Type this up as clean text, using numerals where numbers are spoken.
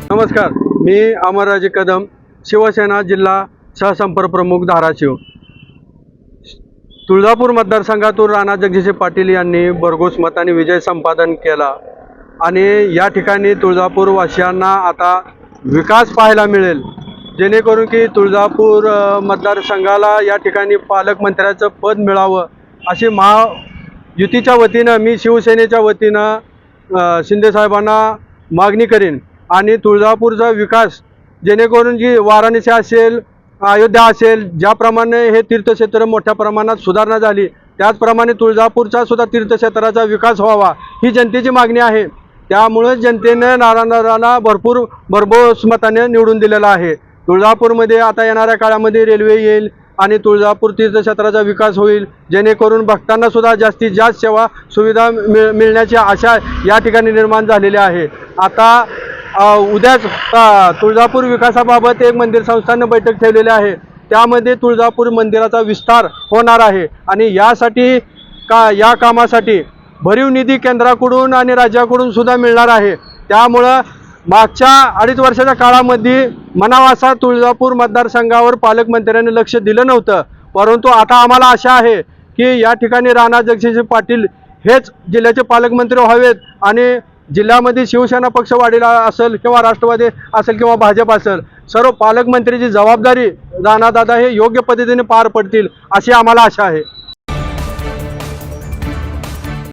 नमस्कार, मी अमरराजे कदम, शिवसेना जिल्हा सहसंपर्क प्रमुख धाराशिव। तुळजापूर मतदारसंघातून राणा जगजितसिंह पाटील यांनी भरघोस मताने विजय संपादन केला आणि या ठिकाणी तुळजापूर वासियांना आता विकास पाहायला मिळेल, जेणेकरून की तुळजापूर मतदारसंघाला या ठिकाणी पालकमंत्र्याचं पद मिळावं अशी महायुतीच्या वतीनं मी शिवसेनेच्या वतीनं शिंदे साहेबांना मागणी करेन आणि तुळजापूरचा विकास जेणेकरून जी वाराणसी असेल, अयोध्या असेल, ज्याप्रमाणे हे तीर्थक्षेत्र मोठ्या प्रमाणात सुधारणा झाली त्याचप्रमाणे तुळजापूरचा सुद्धा तीर्थक्षेत्राचा विकास व्हावा ही जनतेची मागणी आहे। त्यामुळे जनतेने नारायणदादांना भरघोस मताने निवडून दिलेला आहे। तुळजापूरमध्ये आता येणाऱ्या काळामध्ये रेल्वे येईल आणि तुळजापूर तीर्थक्षेत्राचा विकास होईल, जेणेकरून भक्तांना सुद्धा जास्तीत जास्त सेवा सुविधा मिळण्याची आशा या ठिकाणी निर्माण झालेली आहे। आता उद्याच तुळजापूर विकासाबाबत एक मंदिर संस्थांनी बैठक ठेवलेली आहे, त्यामध्ये तुळजापूर मंदिराचा विस्तार होणार आहे आणि यासाठी या कामासाठी भरीव निधी केंद्राकडून आणि राज्याकडून सुद्धा मिळणार आहे। त्यामुळं मागच्या 2.5 वर्षाच्या काळामध्ये मनावासा तुळजापूर मतदारसंघावर पालकमंत्र्यांनी लक्ष दिलं नव्हतं, परंतु आता आम्हाला आशा आहे की या ठिकाणी राणा जगजितसिंह पाटील हेच जिल्ह्याचे पालकमंत्री व्हावेत आणि जिल्ह्यामध्ये शिवसेना पक्ष वाढीला असेल किंवा राष्ट्रवादी असेल किंवा भाजप असेल, सर्व पालकमंत्र्याची जबाबदारी राणादादा हे योग्य पद्धतीने पार पडतील अशी आम्हाला आशा आहे।